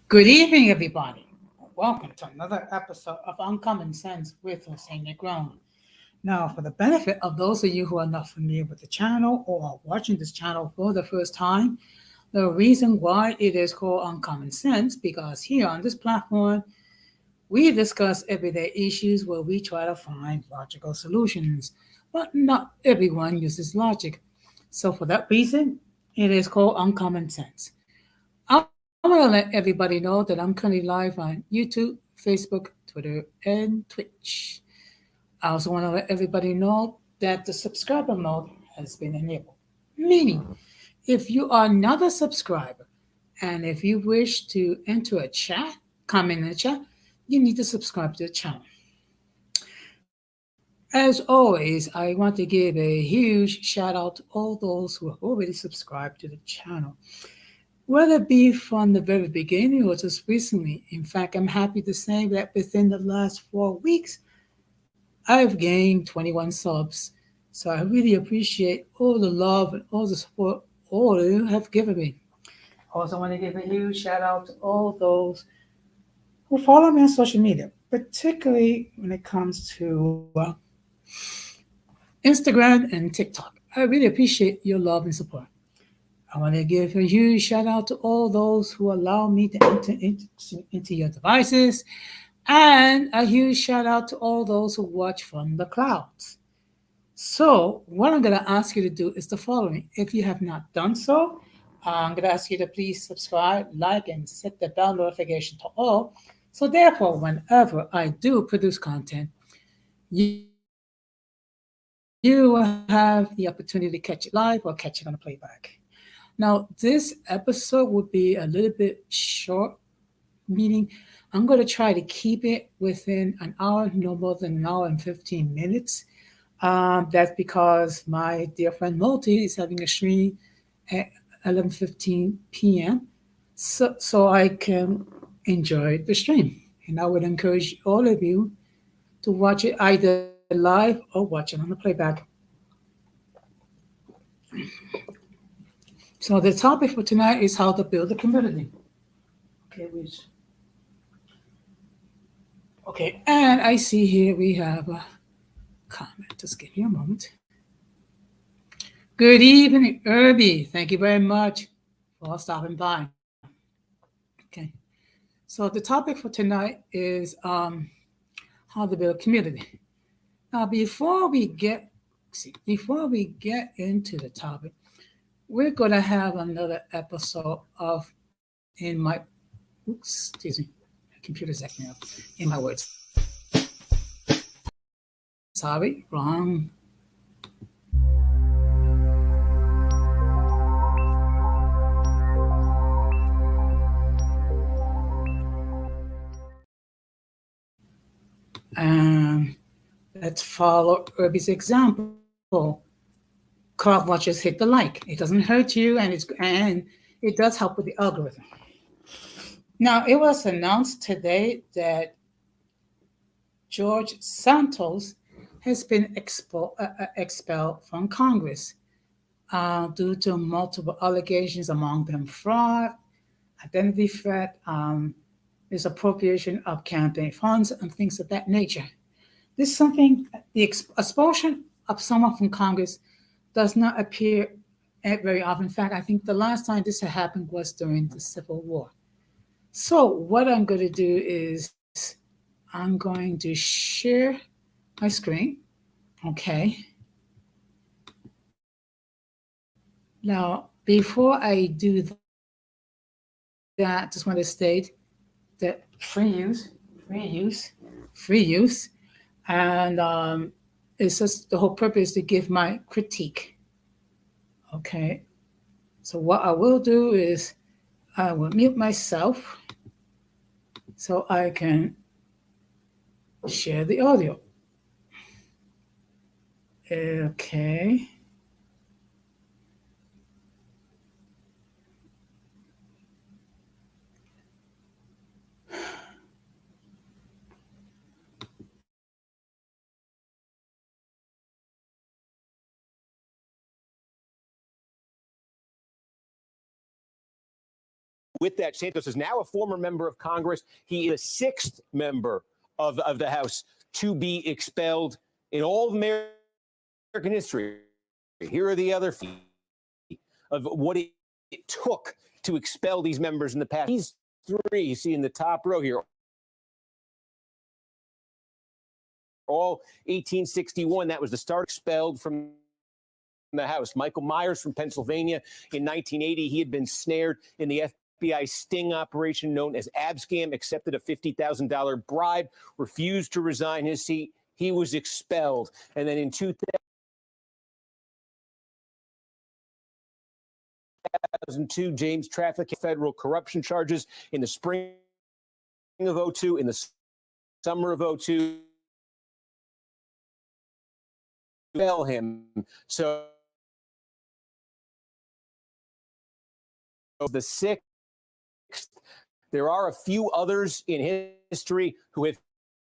Good evening, everybody. Welcome to another episode of Uncommon Sense with Hossein Negron. Now, for the benefit of those of you who are not familiar with the channel or are watching this channel for the first time, the reason why it is called Uncommon Sense because here on this platform, we discuss everyday issues where we try to find logical solutions, but not everyone uses logic. So, for that reason, it is called Uncommon Sense. I want to let everybody know that I'm currently live on YouTube, Facebook, Twitter, and Twitch. I also want to let everybody know that the subscriber mode has been enabled. Meaning, if you are not a subscriber and if you wish to enter a chat, comment in the chat, you need to subscribe to the channel. As always, I want to give a huge shout out to all those who have already subscribed to the channel. Whether it be from the very beginning or just recently. In fact, I'm happy to say that within the last 4 weeks, I've gained 21 subs. So I really appreciate all the love and all the support all of you have given me. Also, want to give a huge shout out to all those who follow me on social media, particularly when it comes to Instagram and TikTok. I really appreciate your love and support. I want to give a huge shout out to all those who allow me to enter into your devices, and a huge shout out to all those who watch from the clouds. So, what I'm going to ask you to do is the following. If you have not done so, I'm going to ask you to please subscribe, like, and set the bell notification to all. So, therefore, whenever I do produce content, you will have the opportunity to catch it live or catch it on a playback. Now, this episode will be a little bit short, meaning I'm going to try to keep it within an hour, no more than an hour and 15 minutes. That's because my dear friend Multi is having a stream at 11:15 p.m. So I can enjoy the stream. And I would encourage all of you to watch it either live or watch it on the playback. So the topic for tonight is how to build a community. Okay, okay, and I see here we have a comment. Just give me a moment. Good evening, Irby. Thank you very much for stopping by. Okay, so the topic for tonight is how to build community. Now, before we get into the topic, we're gonna have another episode of in my, oops, excuse me, my computer's acting up. In my words, sorry, wrong. Um, let's follow Irby's example. Clock watches hit the like. It doesn't hurt you, and it does help with the algorithm. Now, it was announced today that George Santos has been expelled from Congress due to multiple allegations, among them fraud, identity theft, misappropriation of campaign funds, and things of that nature. This is something, the expulsion of someone from Congress does not appear very often. In fact, I think the last time this had happened was during the Civil War. So, what I'm going to do is I'm going to share my screen. Okay. Now, before I do that, I just want to state that free use, and it's just the whole purpose to give my critique. Okay. So, what I will do is I will mute myself so I can share the audio. Okay. with that, Santos is now a former member of Congress. He is the sixth member of the House to be expelled in all of American history. Here are the other feet of what it took to expel these members in the past. These three you see in the top row here, all 1861. That was the start, expelled from the House. Michael Myers from Pennsylvania in 1980. He had been snared in the FBI sting operation known as Abscam, accepted a $50,000 bribe, refused to resign his seat. He was expelled. And then in 2002, James trafficked federal corruption charges in the spring of 02, in the summer of 02. Expel him. So the sixth, there are a few others in history who have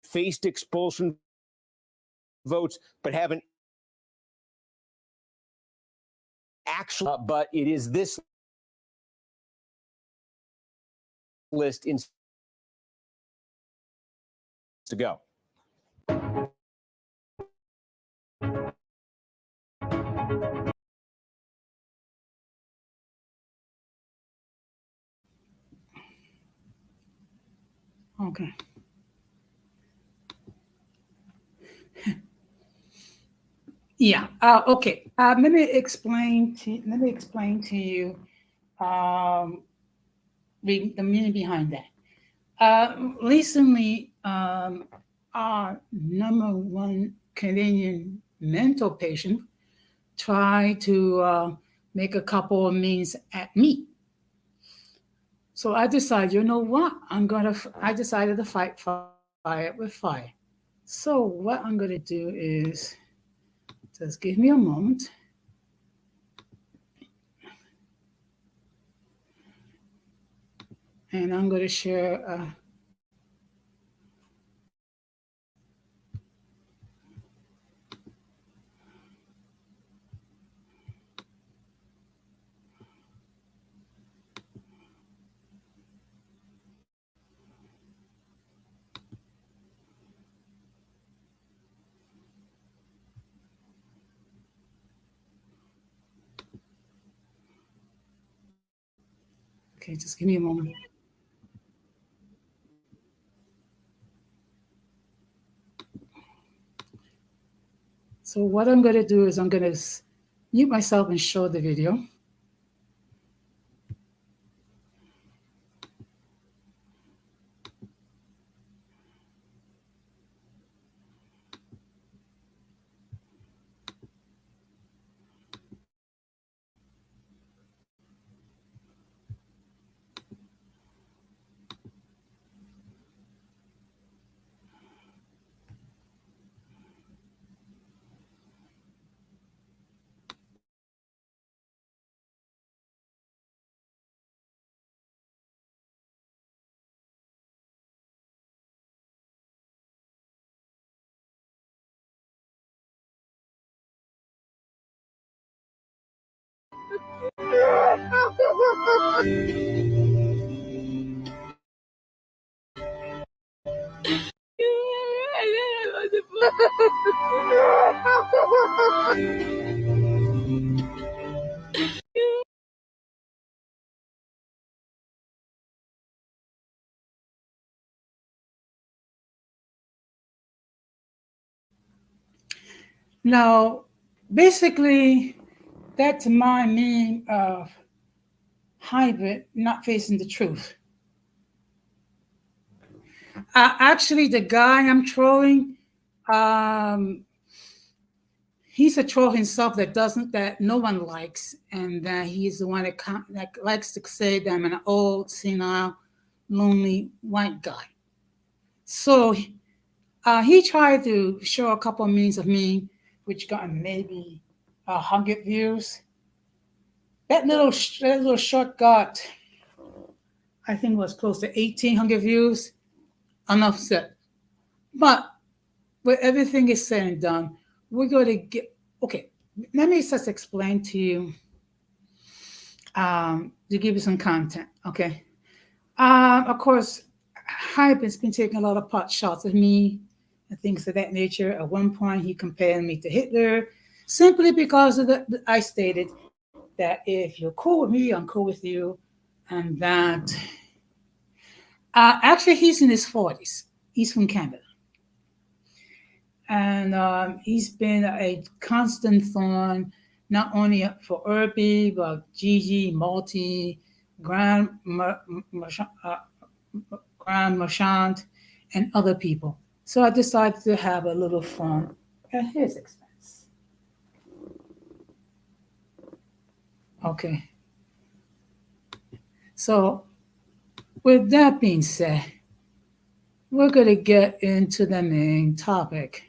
faced expulsion votes but haven't actually, but it is this list in to go. Okay. Yeah. Okay. Let me explain to you the meaning behind that. Recently, our number one Canadian mental patient tried to make a couple of means at me. So I decided, you know what? I decided to fight fire with fire. So what I'm going to do is, just give me a moment. And I'm going to share okay, just give me a moment. So what I'm going to do is I'm going to mute myself and show the video. Now, basically, that's my meaning of hybrid not facing the truth. Actually, the guy I'm trolling, he's a troll himself that no one likes, and that he's the one that likes to say that I'm an old, senile, lonely white guy. So he tried to show a couple of memes of me, which got maybe 100 views. That little short got, I think, was close to 1,800 views. Enough said. But when everything is said and done, we're going to get, okay, let me just explain to you, to give you some content, okay? Of course, Hype has been taking a lot of pot shots at me and things of that nature. At one point, he compared me to Hitler simply because of I stated that if you're cool with me, I'm cool with you, and that actually he's in his 40s. He's from Canada. And he's been a constant thorn, not only for Irby, but Gigi, Malti, Grand, Grand Marchand, and other people. So I decided to have a little fun at his expense. Okay. So, with that being said, we're going to get into the main topic.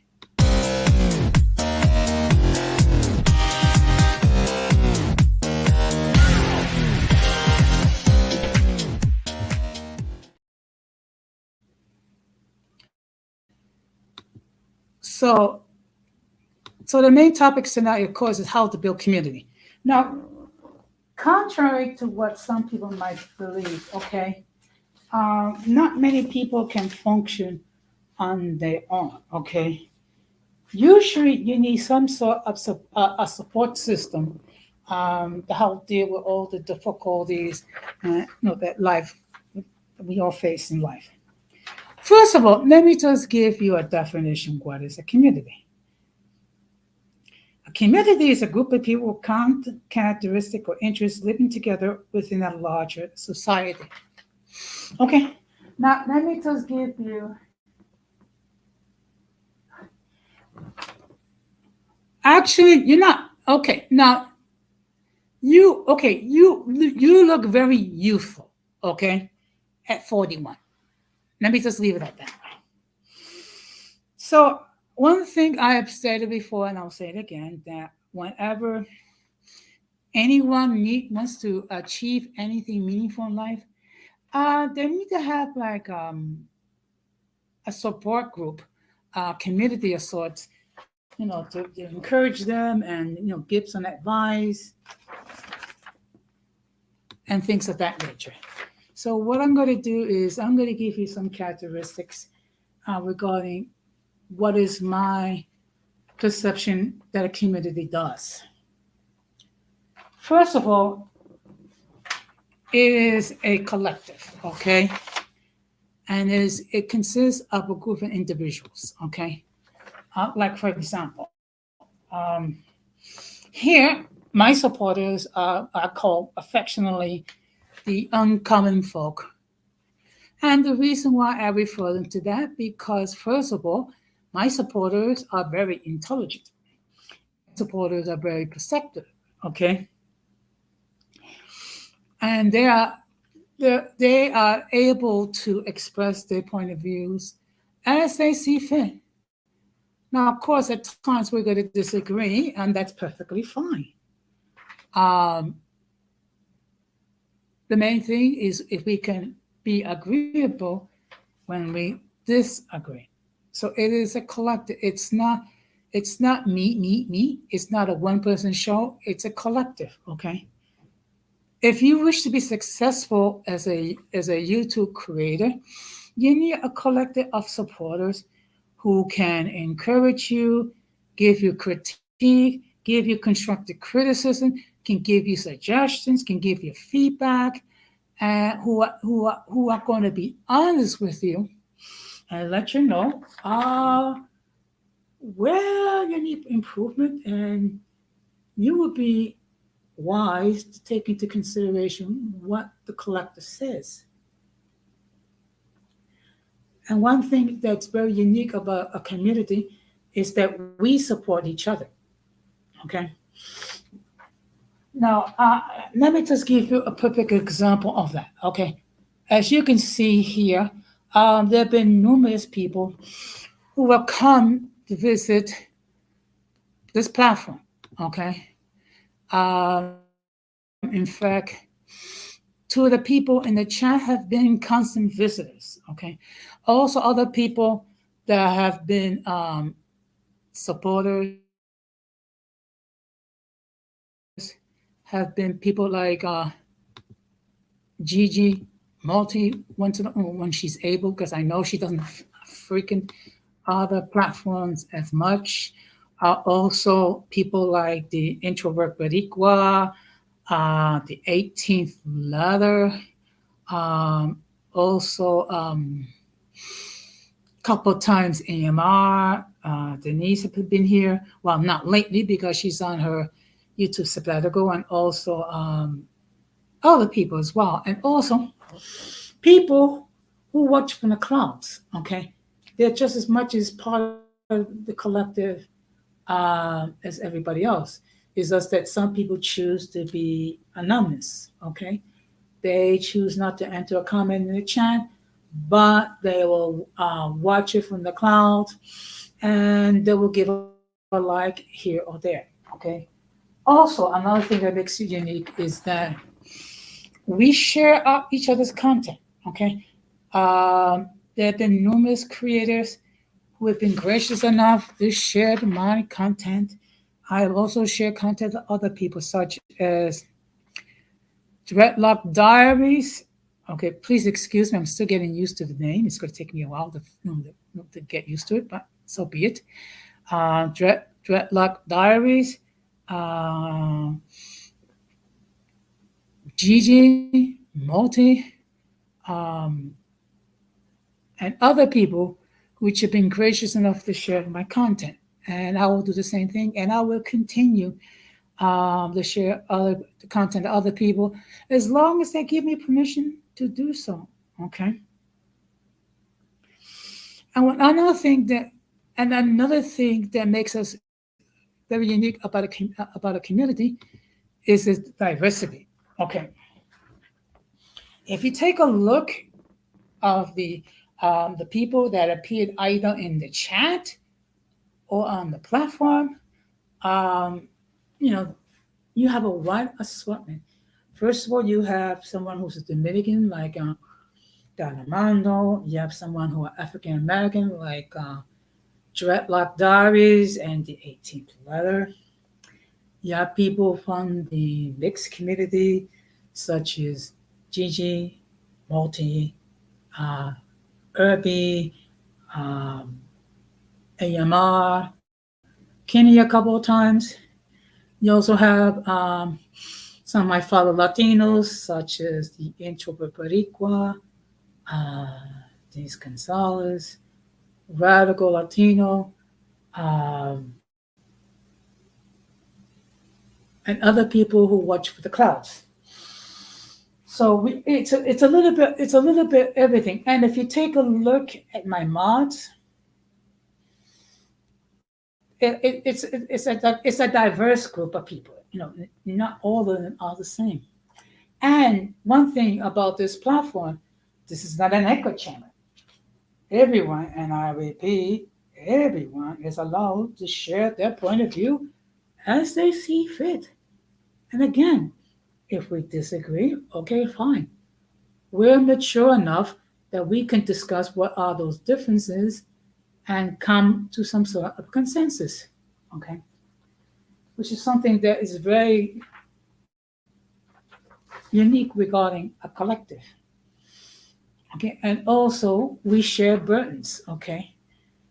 So, so the main topic tonight, of course, is how to build community. Now, contrary to what some people might believe, okay, not many people can function on their own, okay? Usually, you need some sort of a support system to help deal with all the difficulties that life we all face in life. First of all, let me just give you a definition of what is a community. A community is a group of people with common characteristic or interests living together within a larger society. Okay, now let me just give you. Actually, you're not okay. Now, you look very youthful. Okay, at 41. Let me just leave it at that. So one thing I have said it before, and I'll say it again, that whenever anyone wants to achieve anything meaningful in life, they need to have like a support group, community of sorts, to encourage them and give some advice and things of that nature. So what I'm going to do is I'm going to give you some characteristics regarding what is my perception that a community does. First of all, it is a collective, okay? And it consists of a group of individuals, okay? Like, for example, here, my supporters are called affectionately the uncommon folk. And the reason why I refer them to that, because first of all, my supporters are very intelligent. Supporters are very perceptive, okay? And they are able to express their point of views as they see fit. Now, of course, at times we're going to disagree, and that's perfectly fine. Um, the main thing is if we can be agreeable when we disagree. So it is a collective. It's not me. It's not a one person show. It's a collective. Okay. If you wish to be successful as a YouTube creator, you need a collective of supporters who can encourage you, give you critique, give you constructive criticism, can give you suggestions, can give you feedback, and who are going to be honest with you and let you know where you need improvement, and you will be wise to take into consideration what the collective says. And one thing that's very unique about a community is that we support each other. Okay. Now, let me just give you a perfect example of that. Okay. As you can see here, there have been numerous people who will come to visit this platform. Okay. In fact, two of the people in the chat have been constant visitors. Okay. Also, other people that have been supporters have been people like Gigi, Multi when she's able, because I know she doesn't freaking other platforms as much. Also, people like the Introvert Boricua, the 18th Leather, also couple times AMR. Denise has been here. Well, not lately because she's on her YouTube sabbatical, and also other people as well. And also people who watch from the clouds, okay? They're just as much as part of the collective as everybody else. It's just that some people choose to be anonymous, okay? They choose not to enter a comment in the chat, but they will watch it from the cloud and they will give a like here or there, okay? Also, another thing that makes it unique is that we share each other's content, okay? There have been numerous creators who have been gracious enough to share my content. I have also shared content with other people, such as Dreadlock Diaries. Okay, please excuse me. I'm still getting used to the name. It's going to take me a while to get used to it, but so be it. Dreadlock Diaries, uh, Gigi, Multi, um, and other people which have been gracious enough to share my content. And I will do the same thing, and I will continue to share the content to other people as long as they give me permission to do so. Okay. And another thing that makes us very unique about a community is its diversity. Okay. If you take a look of the people that appeared either in the chat or on the platform, um, you know, you have a wide assortment. First of all, you have someone who's a Dominican, like Don Armando. You have someone who are African American, like Dreadlock Diaries and the 18th Letter. You have people from the mixed community, such as Gigi, Multi, uh, Irby, um, AMR, Kenny a couple of times. You also have some of my fellow Latinos, such as the Introvert Boricua, Denise Gonzalez, Radical Latino, um, and other people who watch for the clouds. So it's a little bit everything. And if you take a look at my mods, it's a diverse group of people. Not all of them are the same. And one thing about this platform, this is not an echo chamber. Everyone, and I repeat, everyone is allowed to share their point of view as they see fit. And again, if we disagree, okay, fine. We're mature enough that we can discuss what are those differences and come to some sort of consensus, okay? Which is something that is very unique regarding a collective. Okay, and also we share burdens, okay?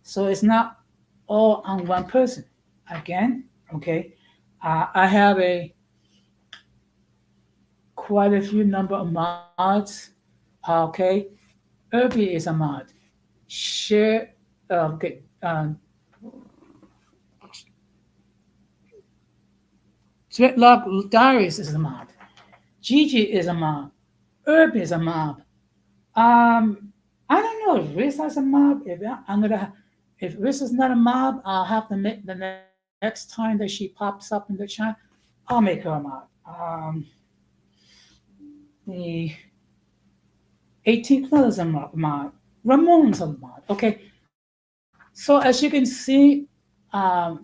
So it's not all on one person. Again, okay, I have quite a few number of mods. Okay, Irby is a mod. Share, okay, Dreadlock Diaries is a mod. Gigi is a mob. Herb is a mob. I don't know if Riz has a mob. If Riz is not a mob, I'll have to make the next time that she pops up in the chat, I'll make her a mob. The 18th is a mob. Ramon's a mob. Okay. So as you can see, I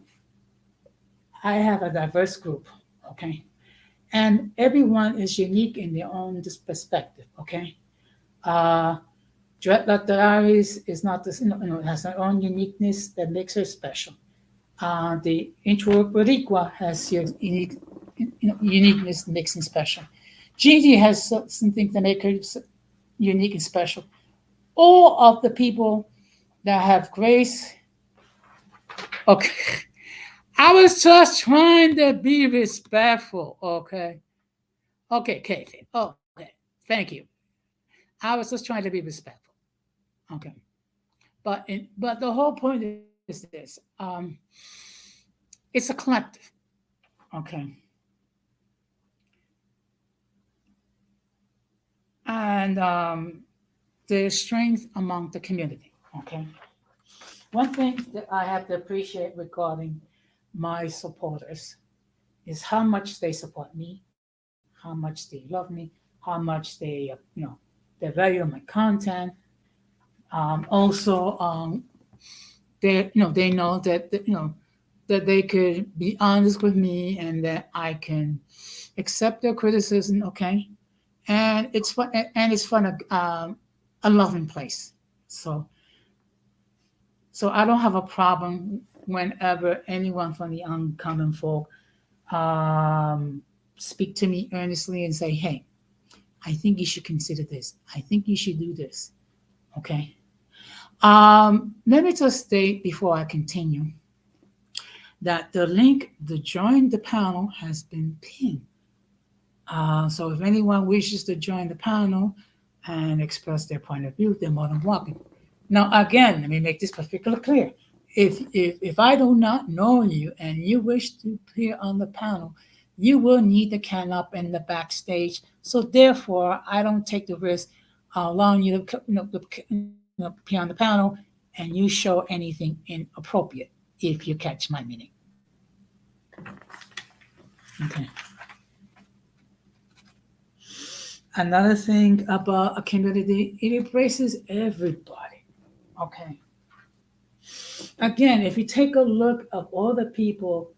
have a diverse group. Okay. And everyone is unique in their own perspective. Okay. Dreadlock Diaries is not this, has her own uniqueness that makes her special. The Introvert Boricua has her uniqueness that makes him special. Gigi has something that makes her unique and special. All of the people that have grace. Okay. I was just trying to be respectful. Okay. Okay, Kathy. Okay. Thank you. I was just trying to be respectful. Okay. But the whole point is this. It's a collective. Okay. And there's strength among the community. Okay. One thing that I have to appreciate regarding my supporters is how much they support me, how much they love me, how much they value my content. Also, they know that they could be honest with me and that I can accept their criticism. Okay, and it's fun, and it's fun, a loving place. So so I don't have a problem whenever anyone from the uncommon folk um, speak to me earnestly and say, "Hey, I think you should consider this. I think you should do this." Okay. Let me just state before I continue that the link to join the panel has been pinned. So if anyone wishes to join the panel and express their point of view, they're more than welcome. Now, again, let me make this particularly clear. If I do not know you and you wish to appear on the panel, you will need to can up in the backstage. So therefore, I don't take the risk of allowing you to appear on the panel and you show anything inappropriate, if you catch my meaning. Okay. Another thing about a community, it embraces everybody. Okay. Again, if you take a look of all the people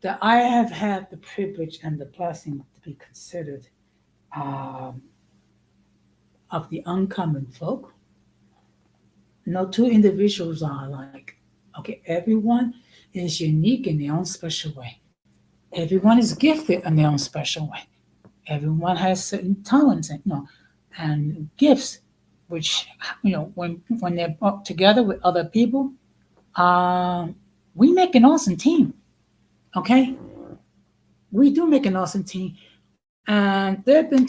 that I have had the privilege and the blessing to be considered um, of the uncommon folk, no two individuals are alike. Okay, everyone is unique in their own special way. Everyone is gifted in their own special way. Everyone has certain talents and gifts, which when they're brought together with other people, um, we make an awesome team. Okay, we do make an awesome team, and there have been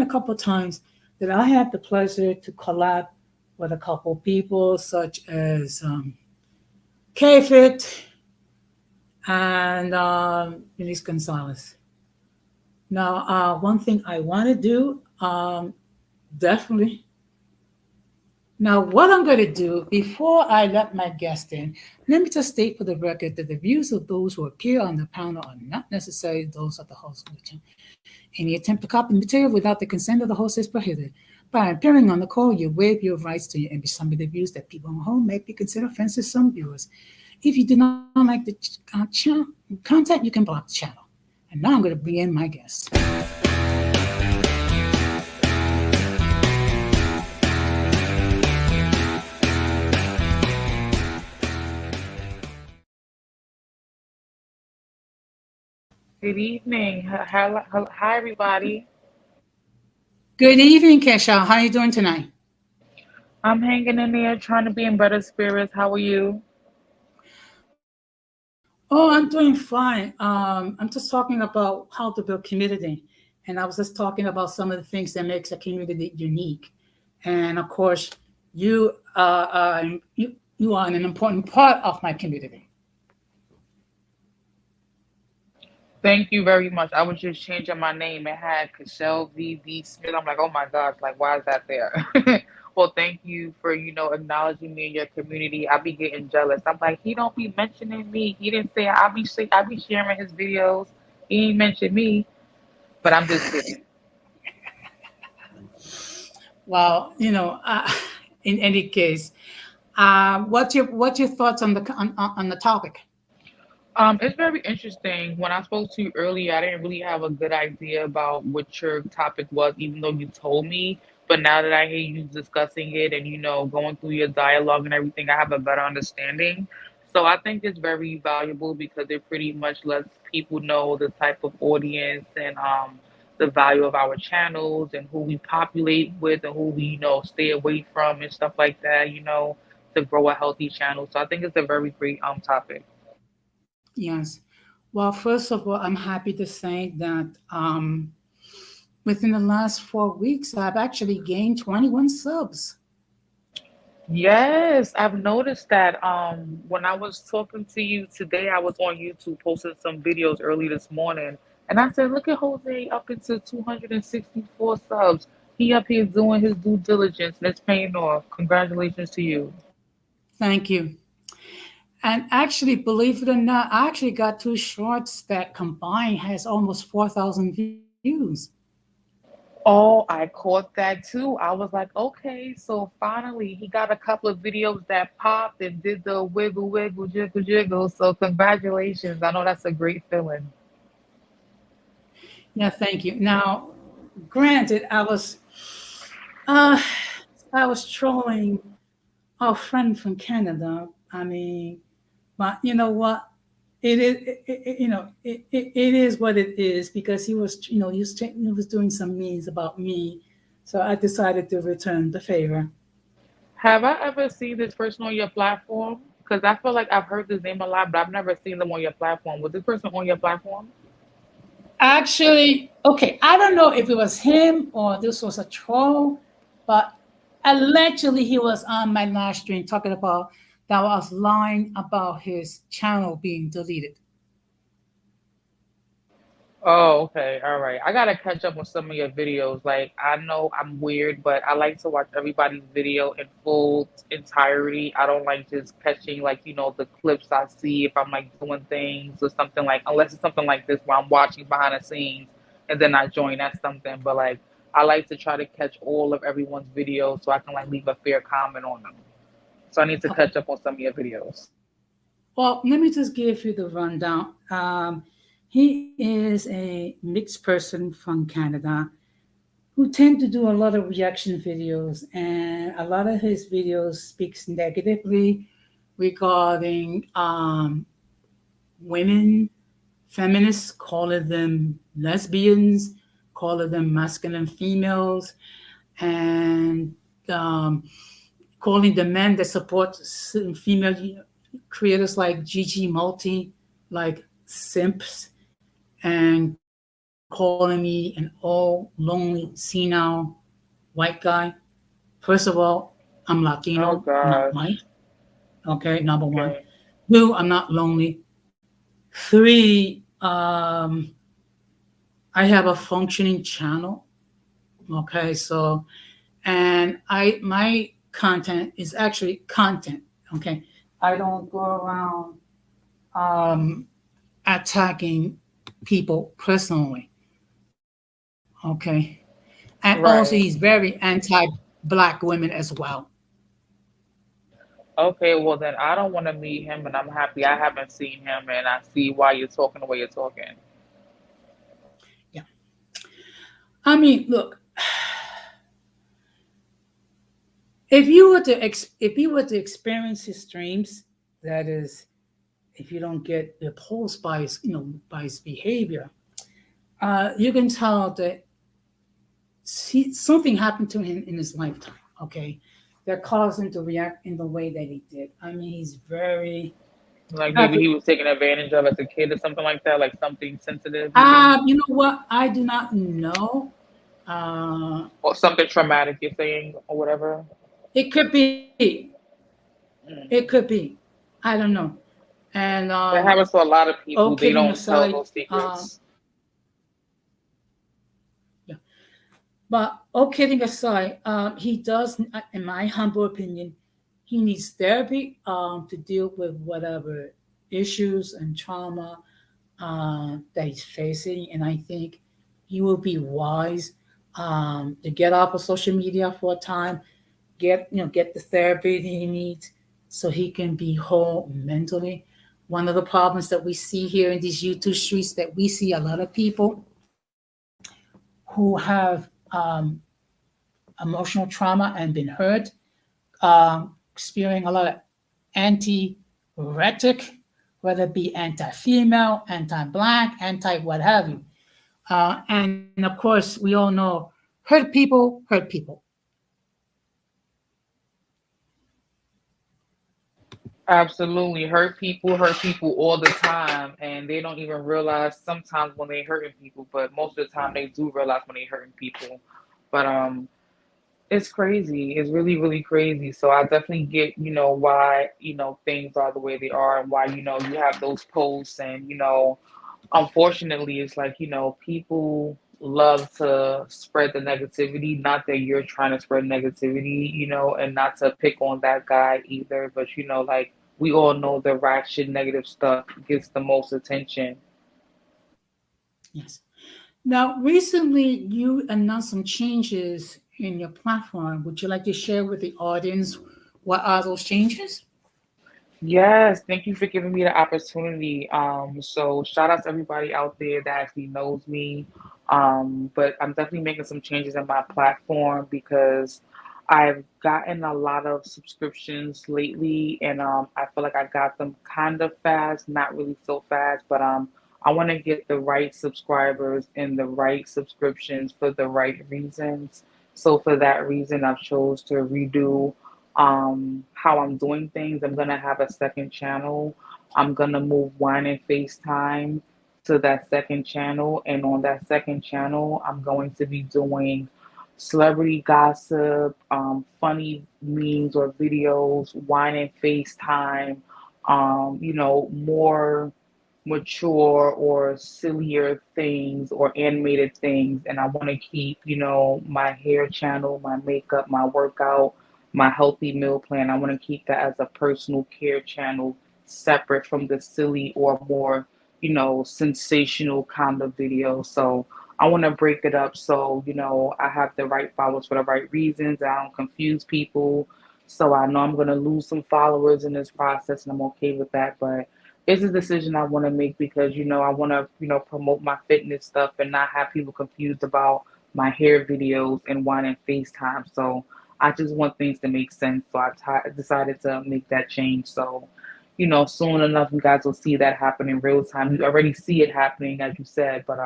a couple of times that I had the pleasure to collab with a couple of people, such as K-Fit and Denise Gonzalez. Now, one thing I want to do, definitely. Now, what I'm going to do before I let my guest in, let me just state for the record that the views of those who appear on the panel are not necessarily those of the host. Any attempt to copy material without the consent of the host is prohibited. By appearing on the call, you waive your rights to and some of the views that people at home may be considered offensive to some viewers. If you do not like the content, you can block the channel. And now I'm going to bring in my guest. Good evening. Hi, everybody. Good evening, Kesha. How are you doing tonight? I'm hanging in there trying to be in better spirits. How are you? Oh, I'm doing fine. I'm just talking about how to build community, and I was just talking about some of the things that makes a community unique. And of course, you you are an important part of my community. Thank you very much. I was just changing my name. It had Cashel V. Smith. I'm like, oh my gosh, like, why is that there? Well, thank you for, acknowledging me in your community. I be getting jealous. I'm like, he don't be mentioning me. He didn't say I be sharing his videos. He ain't mentioned me, but I'm just kidding. Well, in any case, what's your thoughts on the topic? It's very interesting. When I spoke to you earlier, I didn't really have a good idea about what your topic was, even though you told me. But now that I hear you discussing it and, going through your dialogue and everything, I have a better understanding. So I think it's very valuable because it pretty much lets people know the type of audience and the value of our channels and who we populate with and who we, stay away from and stuff like that, to grow a healthy channel. So I think it's a very great topic. Yes. Well, first of all, I'm happy to say that within the last 4 weeks, I've actually gained 21 subs. Yes, I've noticed that when I was talking to you today, I was on YouTube posting some videos early this morning, and I said, "Look at Jose up into 264 subs. He up here doing his due diligence, and it's paying off. Congratulations to you." Thank you. And actually, believe it or not, I actually got 2 shorts that combined has almost 4,000 views. Oh, I caught that too. I was like, okay, so finally he got a couple of videos that popped and did the wiggle, wiggle, jiggle, jiggle. So congratulations. I know that's a great feeling. Yeah, thank you. Now, granted, uh, I was trolling our friend from Canada. I mean, but you know what? It is, it is what it is because he was, he was doing some memes about me, so I decided to return the favor. Have I ever seen this person on your platform? Because I feel like I've heard this name a lot, but I've never seen them on your platform. Was this person on your platform? Actually, okay, I don't know if it was him or this was a troll, but allegedly he was on my live stream talking about that I was lying about his channel being deleted. Oh, okay. All right. I gotta catch up on some of your videos. Like, I know I'm weird, but I like to watch everybody's video in full entirety. I don't like just catching, like, the clips I see if I'm like doing things or something, like, unless it's something like this where I'm watching behind the scenes and then I join, that's something. But like, I like to try to catch all of everyone's videos so I can like leave a fair comment on them. So I need to Okay. catch up on some of your videos. Well, let me just give you the rundown. He is a mixed person from Canada who tend to do a lot of reaction videos, and a lot of his videos speaks negatively regarding women, feminists, calling them lesbians, calling them masculine females, and um, calling the men that support certain female creators like Gigi Multi, like simps, and calling me an old, lonely, senile white guy. First of all, I'm Oh Latino, I'm not gosh. white. Okay, number one. Okay. Two, I'm not lonely. Three, I have a functioning channel. Okay, so and my content is actually content. Okay, I don't go around um, attacking people personally. Okay, and also Right. he's very anti-black women as well. Okay, well then I don't want to meet him, and I'm happy I haven't seen him, and I see why you're talking the way you're talking. Yeah, I mean, look, if you were to experience his streams, that is, if you don't get repulsed by his by his behavior, you can tell that something happened to him in his lifetime. Okay, that caused him to react in the way that he did. I mean, he's very Like maybe happy. he was taken advantage of as a kid or something like that, like something sensitive, you think? You know what? I do not know. Uh, Or something traumatic, you're saying, or whatever. it could be. It Mm. could be. I don't know. And That happens to a lot of all people. They kidding don't tell aside, those secrets. yeah. But all kidding aside, he does, in my humble opinion, he needs therapy to deal with whatever issues and trauma that he's facing. And I think he will be wise to get off of social media for a time, get the therapy he needs so he can be whole mentally. One of the problems that we see here in these YouTube streets that we see a lot of people who have emotional trauma and been hurt, experiencing a lot of anti rhetoric, whether it be anti female, anti black, anti what have you. And of course, we all know hurt people hurt people. Absolutely. Hurt people all the time, and they don't even realize sometimes when they hurting people, but most of the time they do realize when they hurting people. But it's crazy. It's really, really crazy. So I definitely get, why, things are the way they are and why, you have those posts and, unfortunately it's like, people love to spread the negativity. Not that you're trying to spread negativity, and not to pick on that guy either, but like we all know the ratchet negative stuff gets the most attention. Yes. Now, recently you announced some changes in your platform. Would you like to share with the audience what are those changes? Yes, thank you for giving me the opportunity. So shout out to everybody out there that actually knows me. But I'm definitely making some changes in my platform because I've gotten a lot of subscriptions lately, and I feel like I got them kind of fast, not really so fast, but I want to get the right subscribers and the right subscriptions for the right reasons. So for that reason, I've chose to redo how I'm doing things. I'm gonna have a second channel. I'm gonna move Wine and FaceTime to that second channel, and on that second channel, I'm going to be doing celebrity gossip, funny memes or videos, Wine and FaceTime, more mature or sillier things or animated things. And I want to keep, my hair channel, my makeup, my workout, my healthy meal plan. I want to keep that as a personal care channel separate from the silly or more, sensational kind of video. So I want to break it up so, I have the right followers for the right reasons. I don't confuse people. So I know I'm going to lose some followers in this process, and I'm okay with that. But it's a decision I want to make because I want to promote my fitness stuff and not have people confused about my hair videos and Wine and FaceTime. So I just want things to make sense. So decided to make that change. So soon enough you guys will see that happen in real time. You already see it happening as you said, but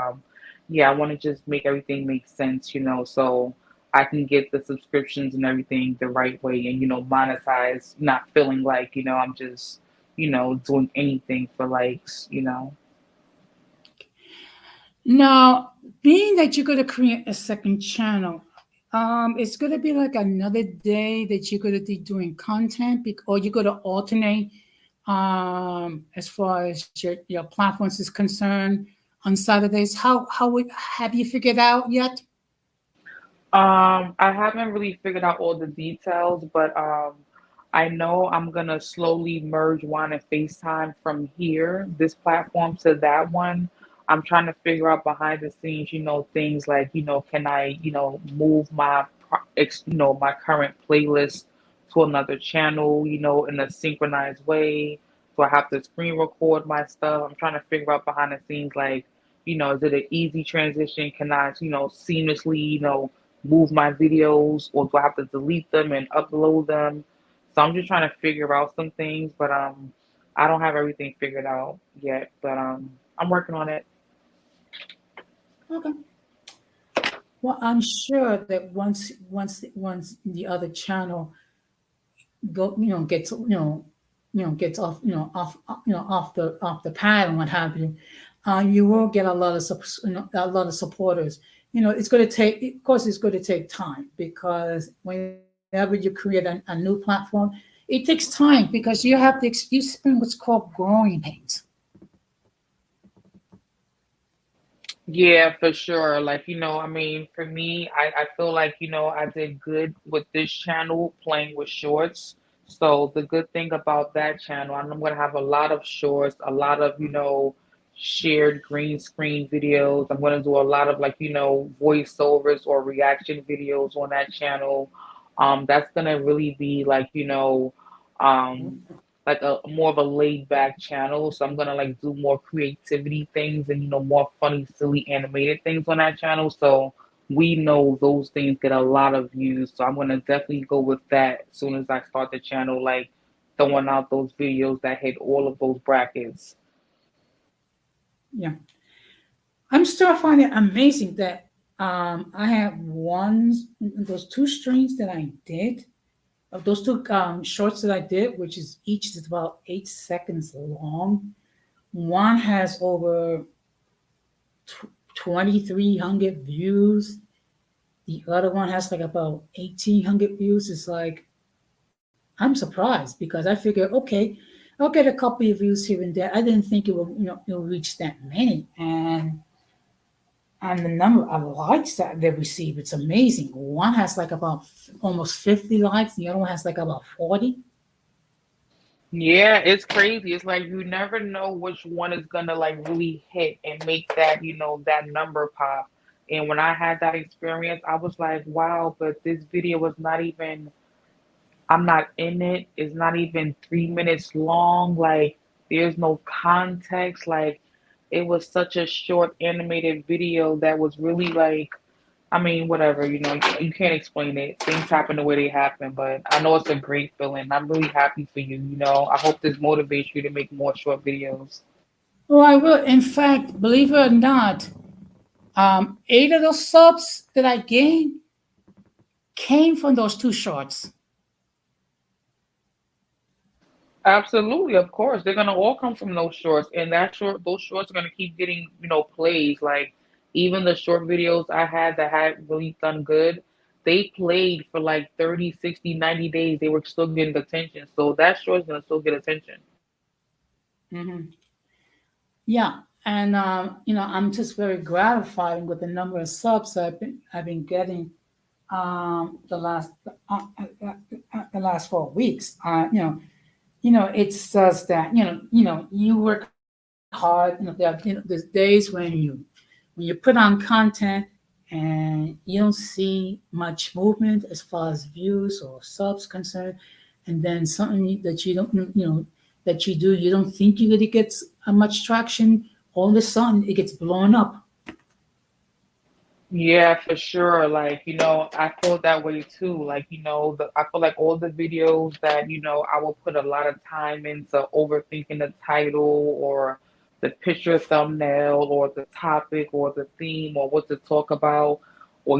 yeah, I want to just make everything make sense. So I can get the subscriptions and everything the right way and monetize, not feeling like I'm just doing anything for likes. Now, being that you're going to create a second channel, it's going to be like another day that you're going to be doing content, or you're going to alternate as far as your platforms is concerned on Saturdays. How would have you figured out yet? I haven't really figured out all the details, but I know I'm gonna slowly merge Wine and FaceTime from this platform to that one. I'm trying to figure out behind the scenes, things like, can I, move my current playlist to another channel, in a synchronized way. So I have to screen record my stuff. I'm trying to figure out behind the scenes, like, is it an easy transition? Can I, seamlessly, move my videos or do I have to delete them and upload them? So I'm just trying to figure out some things, but I don't have everything figured out yet, but I'm working on it. Okay. Well, I'm sure that once the other channel gets gets off off the pad and what have you, you will get a lot of a lot of supporters. It's going to take, of course, it's going to take time because whenever you create a new platform, it takes time because you have to you spend what's called growing pains. Yeah, for sure. Like, I mean, for me, I feel like, I did good with this channel playing with shorts. So the good thing about that channel, and I'm gonna have a lot of shorts, a lot of, shared green screen videos. I'm gonna do a lot of like, voiceovers or reaction videos on that channel. That's gonna really be like, um like a more of a laid back channel. So I'm gonna like do more creativity things and more funny, silly animated things on that channel. So we know those things get a lot of views. So I'm gonna definitely go with that as soon as I start the channel, like throwing out those videos that hit all of those brackets. Yeah. I'm still finding it amazing that I have those two streams that I did, of those two shorts that I did, which is each is about 8 seconds long. One has over 2,300 views. The other one has like about 1,800 views. It's like, I'm surprised because I figured, okay, I'll get a couple of views here and there. I didn't think it will, it'll reach that many. And the number of likes that they receive, it's amazing. One has like about almost 50 likes, the other one has like about 40. Yeah, it's crazy. It's like you never know which one is gonna like really hit and make that, that number pop. And when I had that experience, I was like, wow, but this video was not even, I'm not in it. It's not even 3 minutes long. Like, there's no context. Like, it was such a short animated video that was really like, I mean, whatever, you can't explain it. Things happen the way they happen, but I know it's a great feeling. I'm really happy for you. I hope this motivates you to make more short videos. Well, I will. In fact, believe it or not, 8 of those subs that I gained came from those two shorts. Absolutely, of course. They're gonna all come from those shorts, and those shorts are gonna keep getting, plays. Like even the short videos I had that had really done good, they played for like 30, 60, 90 days. They were still getting attention. So that short's gonna still get attention. Hmm. Yeah, and I'm just very gratified with the number of subs I've been getting the last 4 weeks. It's just that you work hard. There's days when you put on content and you don't see much movement as far as views or subs concerned, and then something that you don't that you don't think you really gets much traction. All of a sudden, it gets blown up. Yeah, for sure. Like, I feel that way too. Like, I feel like all the videos that, I will put a lot of time into overthinking the title or the picture thumbnail or the topic or the theme or what to talk about or,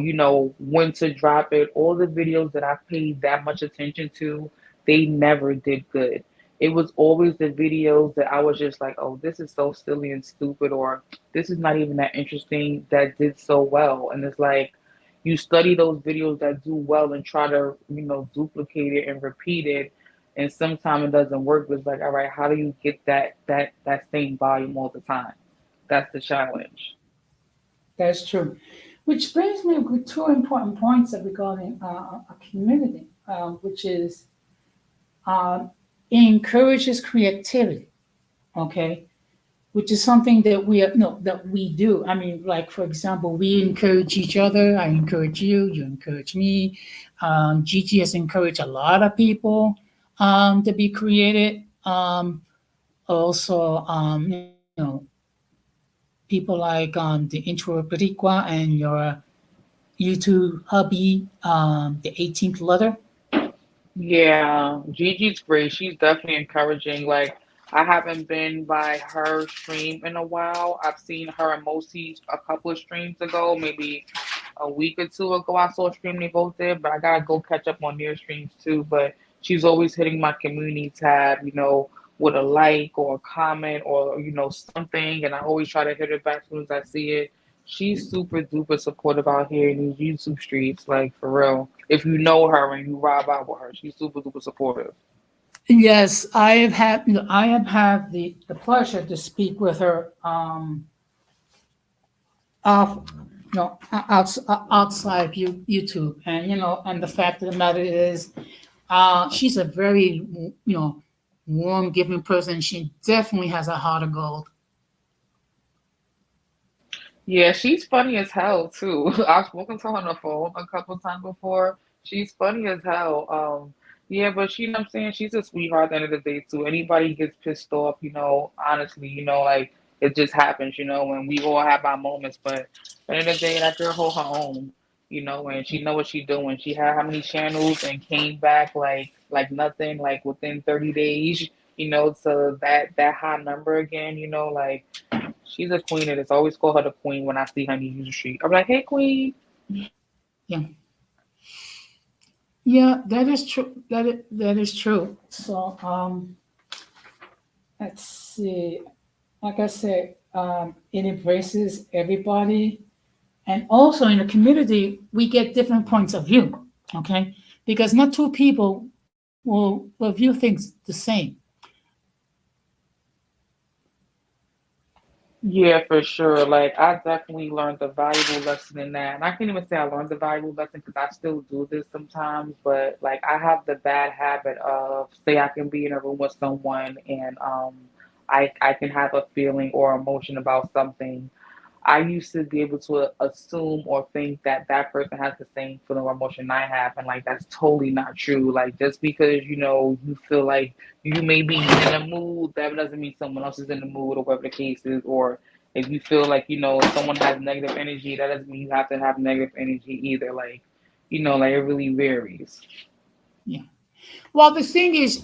when to drop it. All the videos that I paid that much attention to, they never did good. It was always the videos that I was just like, oh, this is so silly and stupid, or this is not even that interesting that did so well. And it's like you study those videos that do well and try to, duplicate it and repeat it. And sometimes it doesn't work. But it's like, all right, how do you get that same volume all the time? That's the challenge. That's true. Which brings me with two important points regarding a community, which is uh, it encourages creativity. Okay, which is something that we no that we do. I mean, like for example, we encourage each other. I encourage you. You encourage me. Gigi has encouraged a lot of people to be creative. Also, people like the intro Boricua and your YouTube hubby, the 18th letter. Yeah, Gigi's great. She's definitely encouraging. Like, I haven't been by her stream in a while. I've seen her and Mosi a couple of streams ago, maybe a week or two ago. I saw a stream they both did, but I gotta go catch up on their streams too. But she's always hitting my community tab, with a like or a comment or something, and I always try to hit it back as soon as I see it. She's super duper supportive out here in these YouTube streets, like for real. If you know her and you ride out with her, she's super duper supportive. Yes, I have had the pleasure to speak with her off outside YouTube, and and the fact of the matter is, she's a very warm, giving person. She definitely has a heart of gold. Yeah, she's funny as hell too. I've spoken to her on the phone a couple times before. She's funny as hell. Yeah, but she, what I'm saying, she's a sweetheart at the end of the day too. Anybody gets pissed off, honestly, like it just happens, and we all have our moments. But at the end of the day, that girl hold her own, and she know what she doing. She had how many channels and came back like nothing, like within 30 days, to that high number again, like She's a queen, and it's always call her the queen when I see her in the street. I'm like, hey, queen. Yeah. Yeah, that is true. That is true. So let's see. Like I said, it embraces everybody, and also in the community, we get different points of view. Okay, because not two people will view things the same. Yeah, for sure. Like I definitely learned a valuable lesson in that. And I can't even say I learned a valuable lesson because I still do this sometimes, but like I have the bad habit of say I can be in a room with someone and I can have a feeling or emotion about something. I used to be able to assume or think that that person has the same feeling or emotion I have, and like that's totally not true. Like just because you feel like you may be in a mood, that doesn't mean someone else is in the mood or whatever the case is. Or if you feel like someone has negative energy, that doesn't mean you have to have negative energy either. Like like it really varies. Yeah. Well, the thing is,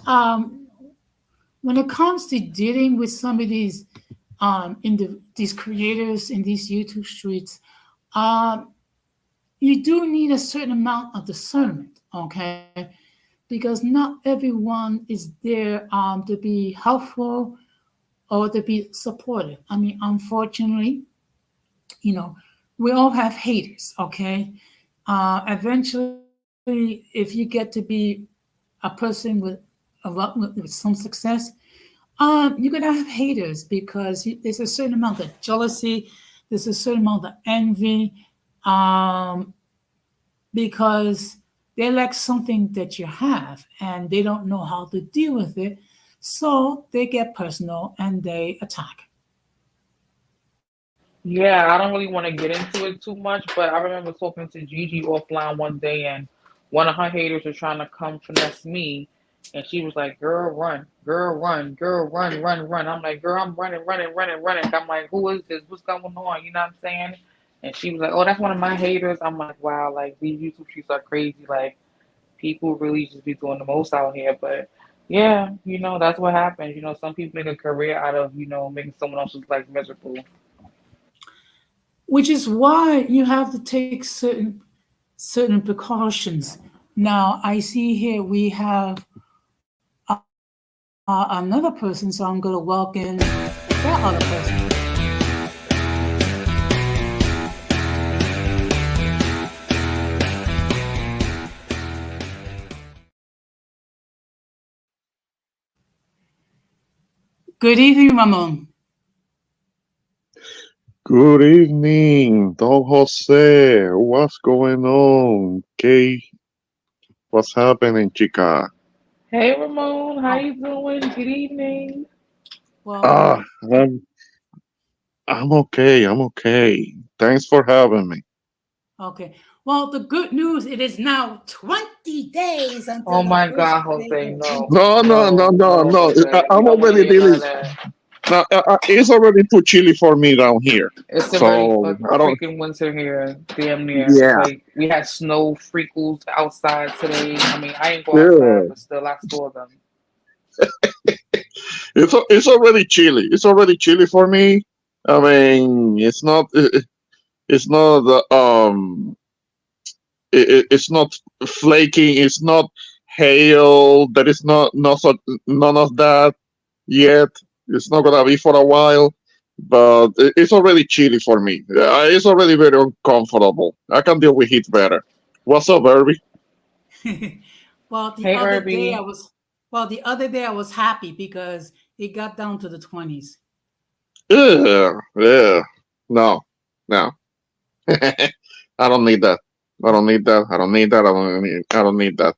when it comes to dealing with some of these these creators in these YouTube streets, um, you do need a certain amount of discernment, okay? Because not everyone is there to be helpful or to be supportive. I mean, unfortunately, you know, we all have haters, okay? Eventually, if you get to be a person with with some success, you're gonna have haters because there's a certain amount of jealousy, there's a certain amount of envy, um, because they lack something that you have and they don't know how to deal with it, so they get personal and they attack. Yeah, I don't really want to get into it too much, but I remember talking to Gigi offline one day, and one of her haters was trying to come finesse me, and she was like, "Girl, run, girl, run, girl, run, run, run." I'm like, "Girl, I'm running, running, running, running." I'm like, "Who is this? What's going on?" You know what I'm saying? And she was like, "Oh, that's one of my haters." I'm like, "Wow, like these YouTube streets are crazy. Like people really just be doing the most out here." But yeah, that's what happens. Some people make a career out of making someone else's life miserable. Which is why you have to take certain precautions. Now I see here we have another person, so I'm going to welcome that other person. Good evening, Ramon. Good evening, Don Jose. What's going on? Okay, what's happening, chica? Hey Ramon, how Oh, you doing? Good evening. well, Ah, I'm okay. I'm okay. Thanks for having me. okay. Well, the good news, it is now 20 days until Oh the my first God, day Jose, of no, June. No, no, no, no, no, no, no. Jose. We I'm don't want to already hear none dealing. of that. No, it's already too chilly for me down here. It's already So I don't. freaking winter here, damn near. Yeah, Like we had snow freakles outside today. I mean, I ain't go outside, yeah. but still, I saw them. It's already chilly. It's already chilly for me. I mean, it's not it's not flaking. It's not hail. There is none of that yet. It's not gonna be for a while, but it's already chilly for me. It's already very uncomfortable. I can deal with heat better. What's up, Herbie? well, the Hey other day I Irby. was the other day I was happy because it got down to the 20s. Yeah, yeah. No, no. I don't need that. I don't need that. I don't need that. I don't need that.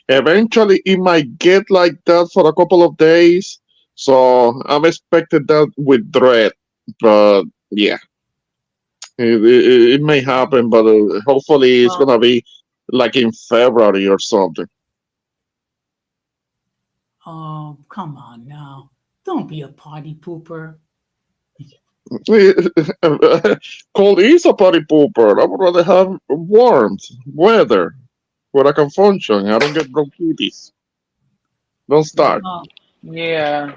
Eventually, it might get like that for a couple of days. So I'm expecting that with dread. But yeah, it may happen, but hopefully it's Well, gonna be like in February or something. oh, come on now. Don't be a party pooper. Cold is a party pooper. I would rather have warmth, weather, where I can function. I don't get bronchitis. Don't start. Oh, Yeah.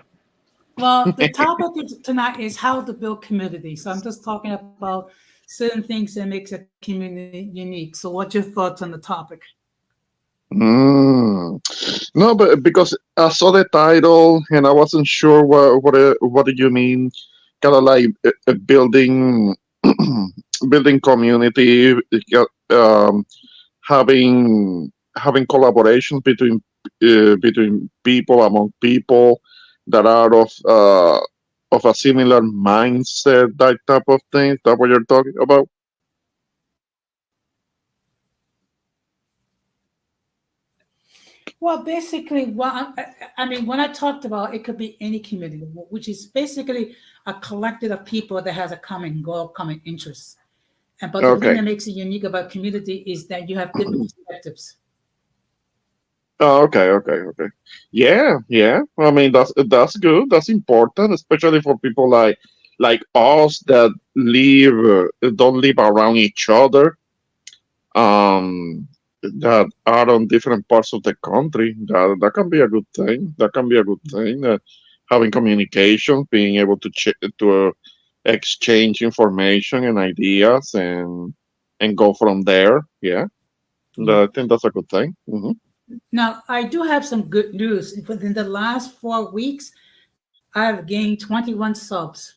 Well, the topic tonight is how to build community. So I'm just talking about certain things that makes a community unique. So what's your thoughts on the topic? Mm. No, but because I saw the title and I wasn't sure what did you mean? Kind of like building building community, um, having collaborations between people among people that are of a similar mindset, that type of thing. Is that what you're talking about? Well, basically, I mean, when I talked about it could be any community, which is basically a collective of people that has a common goal, common interests. And but the thing Okay. that makes it unique about community is that you have different perspectives. Oh, okay. Yeah, yeah. I mean, that's good. That's important, especially for people like us that don't live around each other. That are on different parts of the country. That can be a good thing. That can be a good thing. Having communication, being able to exchange information and ideas, and go from there. Yeah, Yeah. I think that's a good thing. Hmm. Now, I do have some good news. Within the last 4 weeks, I've gained 21 subs.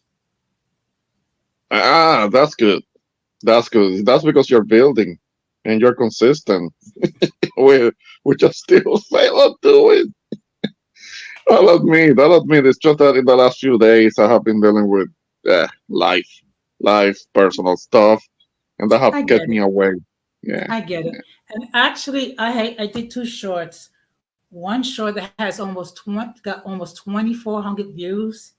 Ah, that's good. That's good. That's because you're building and you're consistent. we we just still fail at doing. I'll admit. It's just that in the last few days I have been dealing with life, personal stuff, and that have I kept get me it. away. Yeah. I get it. And actually, I did two shorts. One short that has got almost 2,400 views,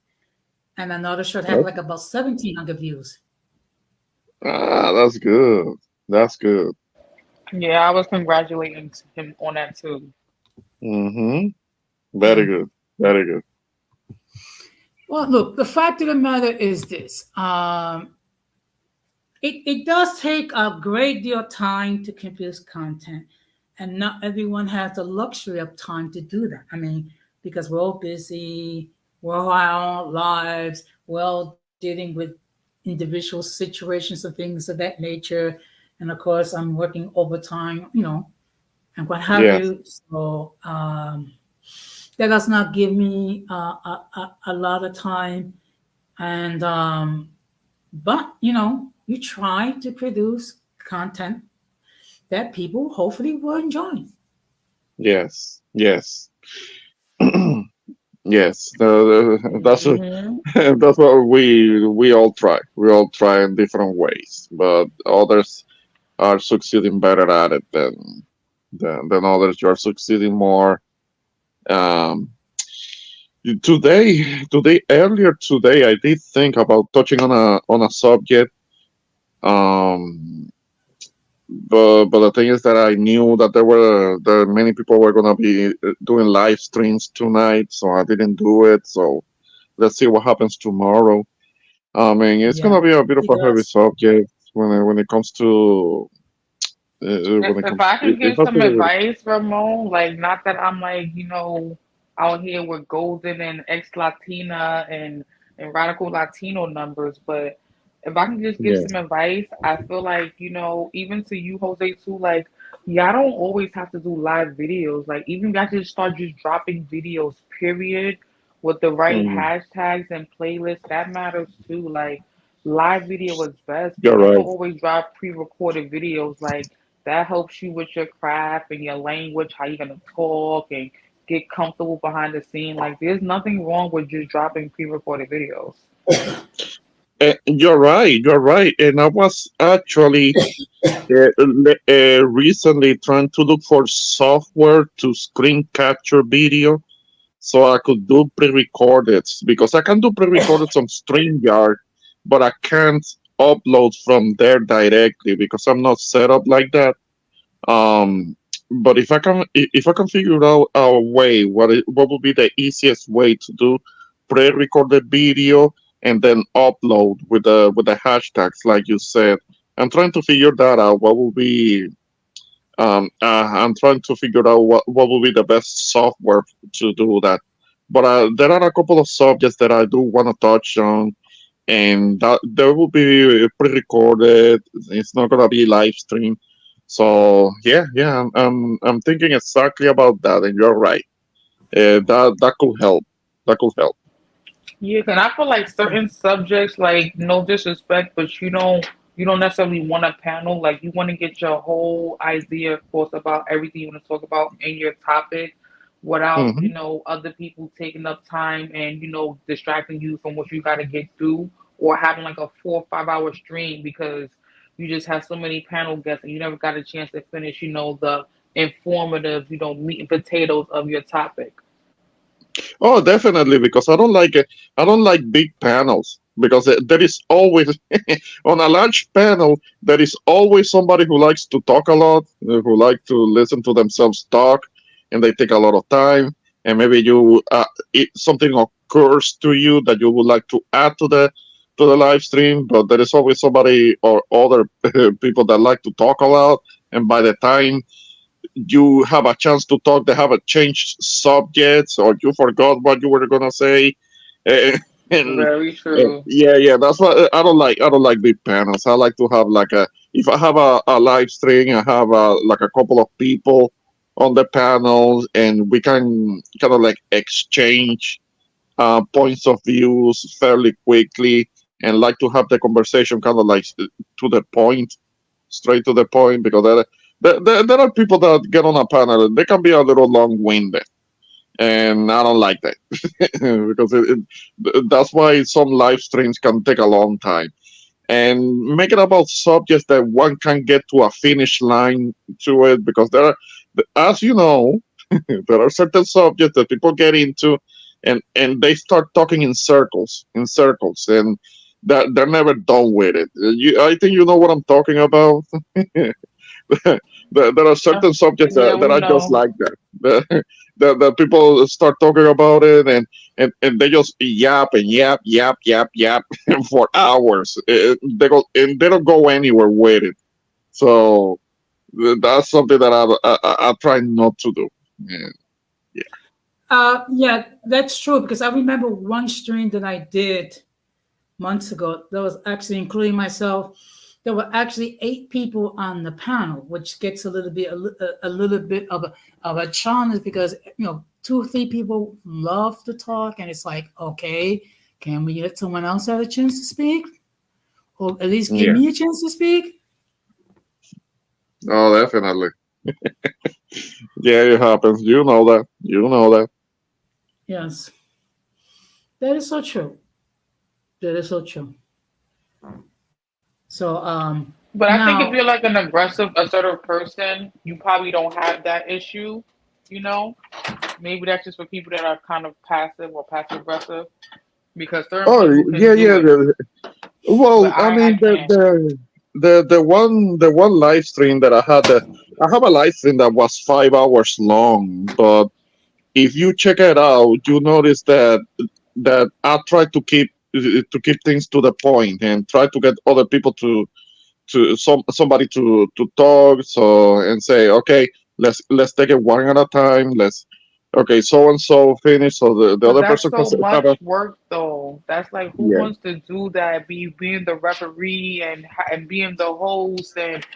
and another short had Nope. like about 1,700 views. Ah, that's good. That's good. Yeah, I was congratulating him on that too. Mm-hmm. Very Yeah. good. Very good. Well, look, the fact of the matter is this. It does take a great deal of time to produce content, and not everyone has the luxury of time to do that. I mean, because we're all busy, we're all our own lives, we're all dealing with individual situations and things of that nature. And of course, I'm working overtime, and what have Yes, you. So that does not give me a lot of time. And but you try to produce content that people hopefully will enjoy. yes, yes. Yes. That's Hmm. that's what we all try. We all try in different ways, but others are succeeding better at it than others. You are succeeding more. Um, earlier today, I did think about touching on a subject. Um, but the thing is that I knew that there many people were gonna be doing live streams tonight, so I didn't do it. So let's see what happens tomorrow. I mean, it's Yeah, gonna be a bit of a heavy because subject when it comes to when it If comes. I can It give has to some do with. advice, Ramon, like not that I'm like, out here with Golden and ex Latina and radical Latino numbers, but if I can just give Yeah. some advice, I feel like, even to you, Jose, too, like y'all don't always have to do live videos. Like even y'all just start just dropping videos, period, with the right Mm, hashtags and playlists. That matters too. Like live video is best, you're but don't right. always drop pre-recorded videos. Like that helps you with your craft and your language, how you're gonna talk and get comfortable behind the scene. Like there's nothing wrong with just dropping pre-recorded videos. You're right. You're right. And I was actually recently trying to look for software to screen capture video so I could do pre-recorded because I can do pre-recorded on StreamYard, but I can't upload from there directly because I'm not set up like that. Um, but if I can figure out a way, what would be the easiest way to do pre-recorded video and then upload with the hashtags like you said. I'm trying to figure that out. What will be I'm trying to figure out what will be the best software to do that. but there are a couple of subjects that I do want to touch on, and that there will be pre-recorded. It's not gonna be live stream. So yeah, I'm thinking exactly about that, and you're right. That could help. That could help. Yeah, and I feel like certain subjects, like no disrespect, but you don't necessarily want a panel. Like you want to get your whole idea, of course, about everything you want to talk about in your topic, without Hmm. other people taking up time and distracting you from what you got to get through, or having like a 4 or 5 hour stream because you just have so many panel guests and you never got a chance to finish, the informative, meat and potatoes of your topic. Oh, definitely, because I don't like it. I don't like big panels because there is always on a large panel there is always somebody who likes to talk a lot, who like to listen to themselves talk, and they take a lot of time. And maybe something occurs to you that you would like to add to the live stream, but there is always somebody or other people that like to talk a lot, and by the time you have a chance to talk, they have a changed subjects, or you forgot what you were gonna say. Eh, and Very true. yeah, that's what I don't like. I don't like big panels. I like to have like if I have a live stream, I have like a couple of people on the panels, and we can kind of like exchange points of views fairly quickly, and like to have the conversation kind of like to the point, straight to the point, because there are people that get on a panel and they can be a little long-winded, and I don't like that because that's why some live streams can take a long time. And make it about subjects that one can get to a finish line to it, because as you know, there are certain subjects that people get into, and they start talking in circles, and that they're never done with it. I think you know what I'm talking about. There are Uh, certain subjects Yeah, that we are just know. like that. The people start talking about it, and they just yap and yap for hours. They don't go anywhere with it. So that's something that I try not to do. Yeah. Yeah, that's true because I remember one stream that I did months ago. That was actually including myself. There were actually 8 people on the panel, which gets a little bit a little bit of a challenge because 2 or 3 people love to talk, and it's like, okay, can we let someone else have a chance to speak, or at least give Yeah. me a chance to speak? Oh, definitely. Yeah, it happens. You know that. You know that. Yes, that is so true. That is so true. So But I think if now, you're like an aggressive, assertive person, you probably don't have that issue. You know, maybe that's just for people that are kind of passive or passive aggressive, because certain Oh, people yeah, can do yeah. it, Well, but I I mean, can't. the one live stream that I had, I have a live stream that was 5 hours long. But if you check it out, you notice that I try to keep things to the point and try to get other people to somebody to talk, so and say, okay, let's take it one at a time. Let's Okay, so and so finish, so the But other that's person can so have a much work, though. That's like who yeah. wants to do that? Being the referee and being the host and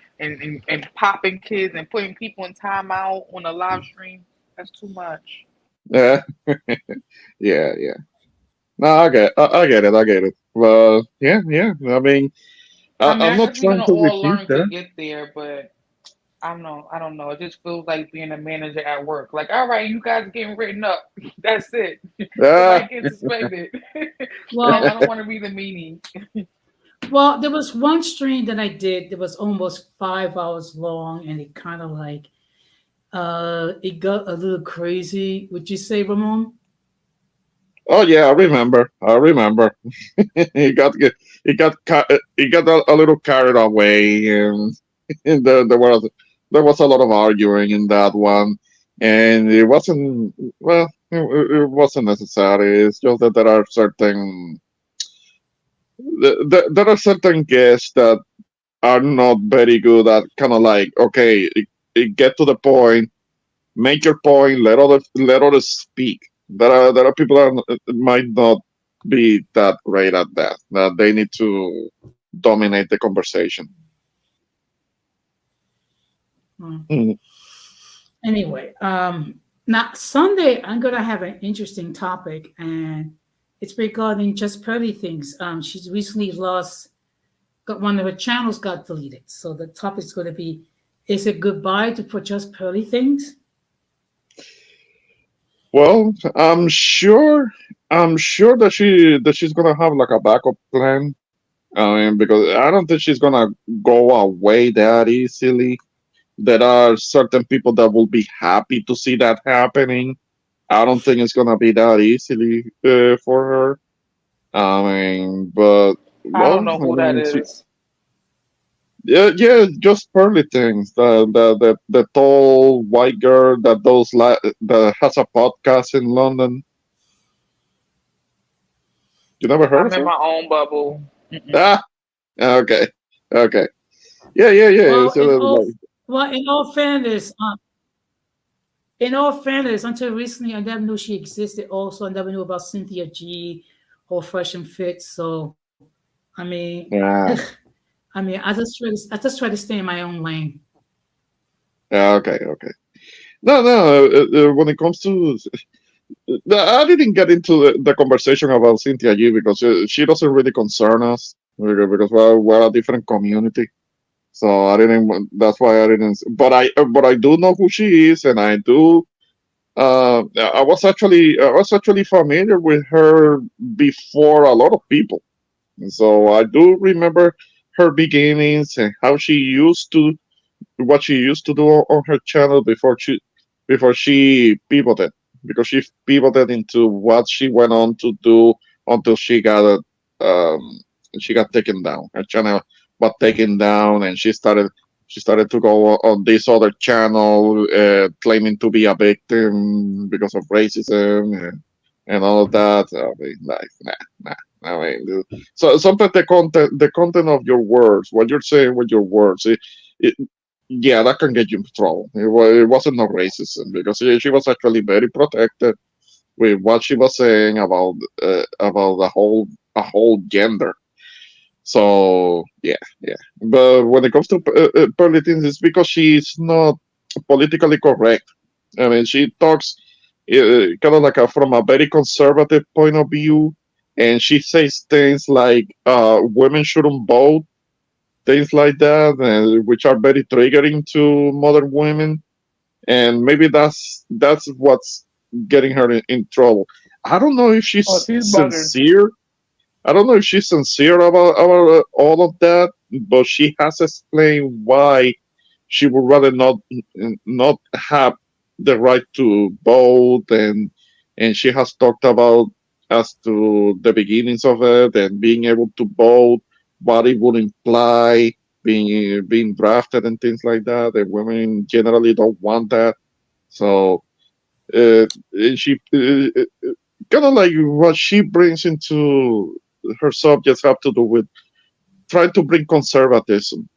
popping kids and putting people in timeout on a live stream. That's too much. Yeah. Yeah. No, I get it. Well, yeah. I mean, I mean, I'm I not guess we're trying gonna to all repeat learn to that. get there, but I don't know. I don't know. It just feels like being a manager at work. Like, all right, you guys are getting written up. That's it. Ah, Somebody getting suspended. I well, don't want to be the meanie. there was one stream that I did that was almost 5 hours long, and it kind of like it got a little crazy. Would you say, Ramon? oh yeah, I remember. I remember. he got he got he got a little carried away, and there was a lot of arguing in that one, and it wasn't well. It wasn't necessary. It's just that there are certain guests that are not very good at kind of like, okay, get to the point, make your point, let others speak. There are people that might not be that great at that. That they need to dominate the conversation. Mm. Mm. Anyway, now Sunday I'm gonna have an interesting topic, and it's regarding just Pearly things. She's recently got one of her channels got deleted, so the topic is going to be: is it goodbye to for just Pearly things? Well, I'm sure that she's gonna have like a backup plan. I mean, because I don't think she's gonna go away that easily. There are certain people that will be happy to see that happening. I don't think it's gonna be that easily for her. I mean, but I well, don't know I who that mean, is. yeah, yeah, just Pearly things. The tall white girl that has a podcast in London. You never heard I'm of in her? my own bubble. Mm-mm. Ah, okay, okay, yeah, yeah, yeah. Well, So like, in all fairness, until recently, I never knew she existed. Also, I never knew about Cynthia G or Fresh and Fit. So, I mean, yeah, I just try to stay in my own lane. yeah, okay, okay. No, no. When it comes to, I didn't get into the conversation about Cynthia G because she doesn't really concern us because we're a different community. So I didn't. That's why I didn't. But I do know who she is, and I do. I was actually familiar with her before a lot of people. And so I do remember her beginnings and how she used to what she used to do on her channel before she pivoted, because she pivoted into what she went on to do until um she got taken down. Her channel got taken down, and she started to go on this other channel, claiming to be a victim because of racism and all of that. I mean, like, nah. I mean, so sometimes the content of your words, what you're saying with your words, it yeah, that can get you in trouble. It wasn't no racism because she was actually very protected with what she was saying about a whole gender. So yeah, yeah. But when it comes to politics, it's because she's not politically correct. I mean, she talks kind of like from a very conservative point of view, and she says things like women shouldn't vote, things like that, which are very triggering to modern women, and maybe that's what's getting her in trouble. I don't know if Oh, she's she's bugging. sincere. I don't know if she's sincere about all of that, but she has explained why she would rather not have the right to vote, and she has talked about as to the beginnings of it and being able to vote, what it would imply being drafted and things like that. And women generally don't want that. So she kind of like what she brings into her subjects have to do with trying to bring conservatism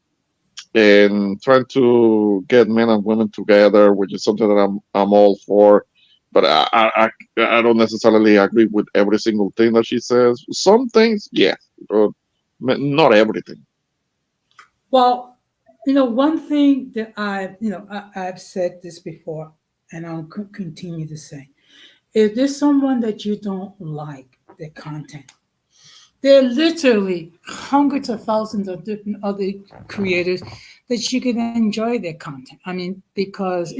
and trying to get men and women together, which is something that I'm all for. But I don't necessarily agree with every single thing that she says. Some things, yes, but not everything. Well, one thing that I've said this before, and I'll continue to say: if there's someone that you don't like their content, there are literally hundreds of thousands of different other creators that you can enjoy their content. I mean, because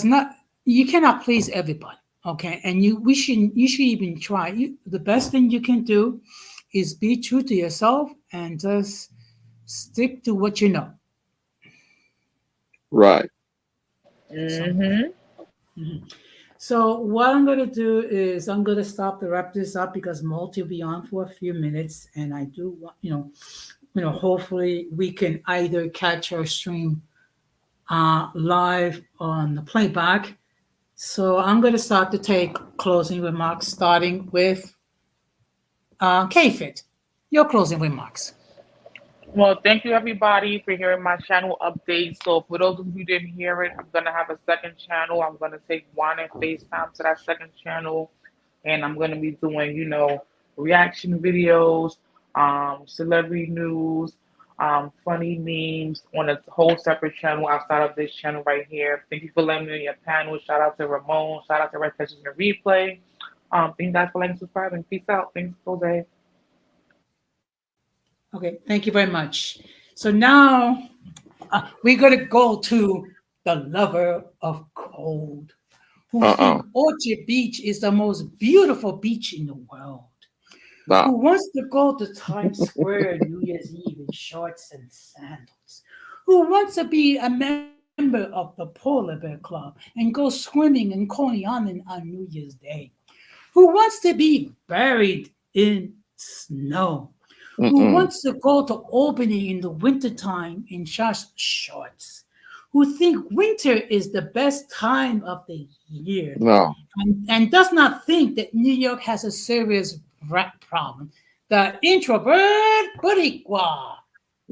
not you cannot please everybody, okay? And you should even try. The best thing you can do is be true to yourself and just stick to what you know. Right. So, Mm-hmm. mhm. So what I'm going to do is I'm going to stop to wrap this up because Multi will be on for a few minutes, and I do want hopefully we can either catch our stream live on the playback. So I'm going to start to take closing remarks, starting with K-Fit. Your closing remarks. Well, thank you everybody for hearing my channel update. So for those of you who didn't hear it, I'm gonna have a second channel. I'm gonna take Juan and FaceTime to that second channel, and I'm gonna be doing, reaction videos, celebrity news, funny memes on a whole separate channel outside of this channel right here. Thank you for letting me on your panel. Shout out to Ramon. Shout out to Red Sessions and Replay. Thank you guys for liking and subscribing. Peace out. Thanks, Jose. Okay, thank you very much. So now we're going to go to the lover of cold, who think Orchard Beach is the most beautiful beach in the world, who wants to go to Times Square New Year's Eve in shorts and sandals, who wants to be a member of the Polar Bear Club and go swimming in Coney Island on New Year's Day, who wants to be buried in snow, who wants to go to Albany in the wintertime in just shorts, who think winter is the best time of the year, and does not think that New York has a serious rat problem. The introvert Boricua.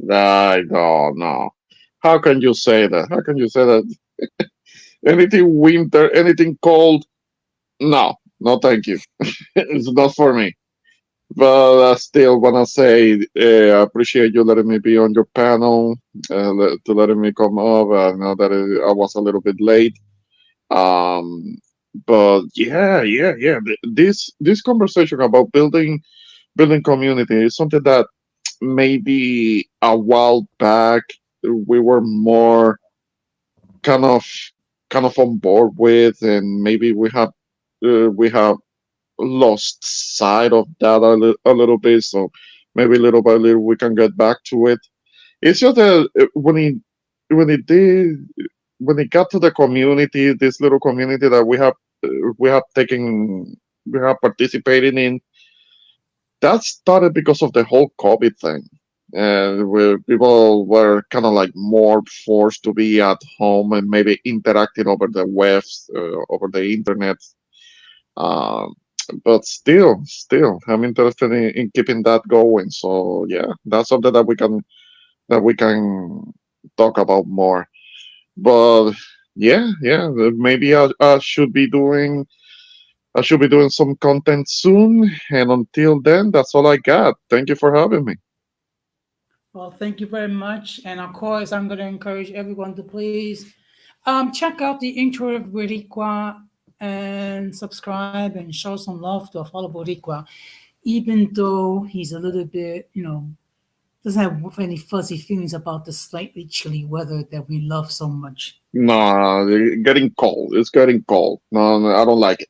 I don't know. How can you say that? How can you say that? Anything winter, anything cold? No, no, thank you. It's not for me. But I still want to say I appreciate you letting me be on your panel, to letting me come up. I know that I was a little bit late. But yeah. This conversation about building community is something that maybe a while back we were more kind of on board with, and maybe we have lost sight of that a little bit. So maybe little by little we can get back to it. It's just that when it got to the community, this little community that we have participated in, that started because of the whole COVID thing, and where people were kind of like more forced to be at home and maybe interacting over the webs, over the internet. Um, but still, I'm interested in keeping that going. So yeah, that's something that we can talk about more. But yeah, maybe I should be doing some content soon. And until then, that's all I got. Thank you for having me. Well, thank you very much. And of course, I'm going to encourage everyone to please check out the intro of Boricua and subscribe and show some love to follow Boricua, even though he's a little bit, doesn't have any fuzzy feelings about the slightly chilly weather that we love so much. No, getting cold. It's getting cold. No, I don't like it.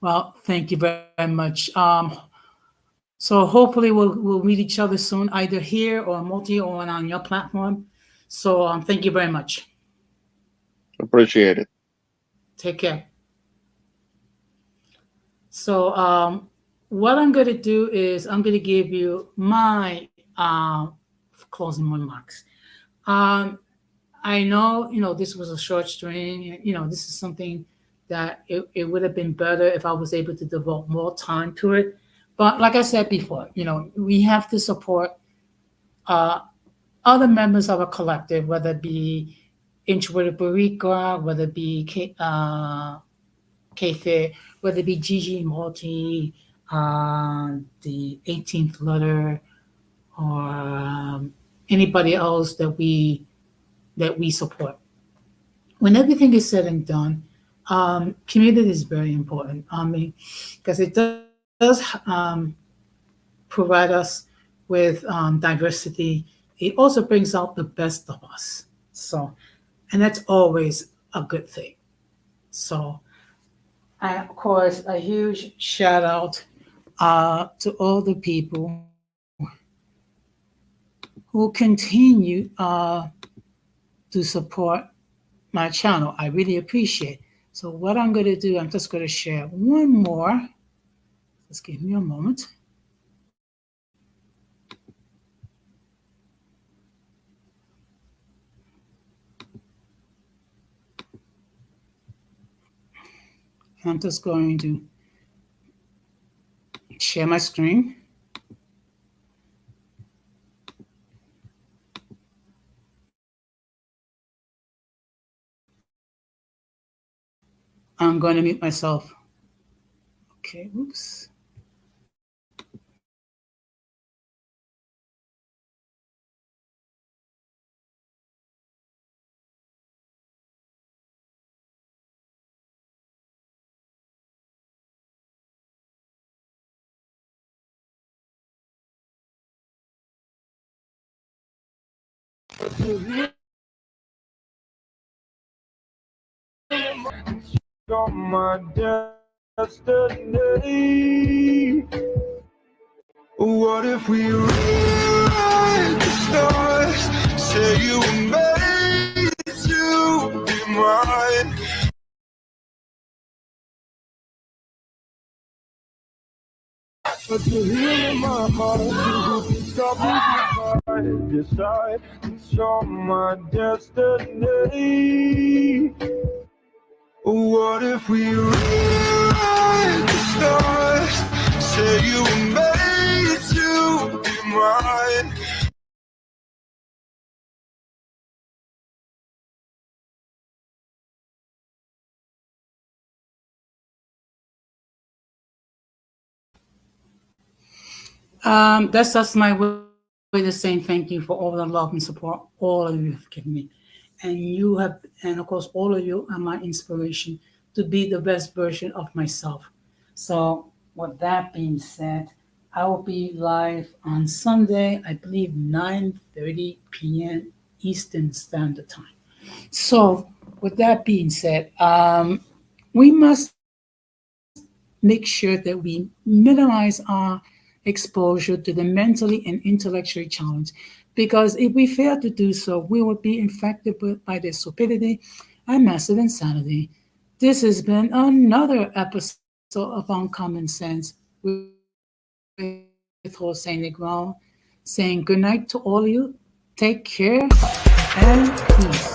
Well, thank you very much. So hopefully we'll meet each other soon, either here or multi or on your platform. So thank you very much. Appreciate it. Take care. So what I'm going to do is I'm going to give you my closing remarks. I know, this was a short stream. This is something that it would have been better if I was able to devote more time to it. But like I said before, we have to support other members of a collective, whether it be Introverted Boricua, whether it be K-Fit, whether it be Gigi Multi, the 18th Letter, or anybody else that we support. When everything is said and done, community is very important. Because it does provide us with diversity. It also brings out the best of us. So, and that's always a good thing. So, and of course, a huge shout out to all the people who continue to support my channel. I really appreciate it. So what I'm going to do, I'm just going to share one more. Just give me a moment. I'm just going to share my screen. I'm going to mute myself. Okay, oops. On my destiny. What if we rewrite the stars? Say you were made to be mine. But you're here in my heart, you can stop me if I decide it's on my destiny. What if we rewrite the stars? Say you were made to be mine. That's just my way of saying thank you for all the love and support all of you have given me. And of course, all of you are my inspiration to be the best version of myself. So, with that being said, I will be live on Sunday, I believe 9:30 p.m. Eastern Standard Time. So, with that being said, we must make sure that we minimize our exposure to the mentally and intellectually challenged. Because if we fail to do so, we will be infected by their stupidity and massive insanity. This has been another episode of Uncommon Sense with Jose Negron saying good night to all of you. Take care and peace.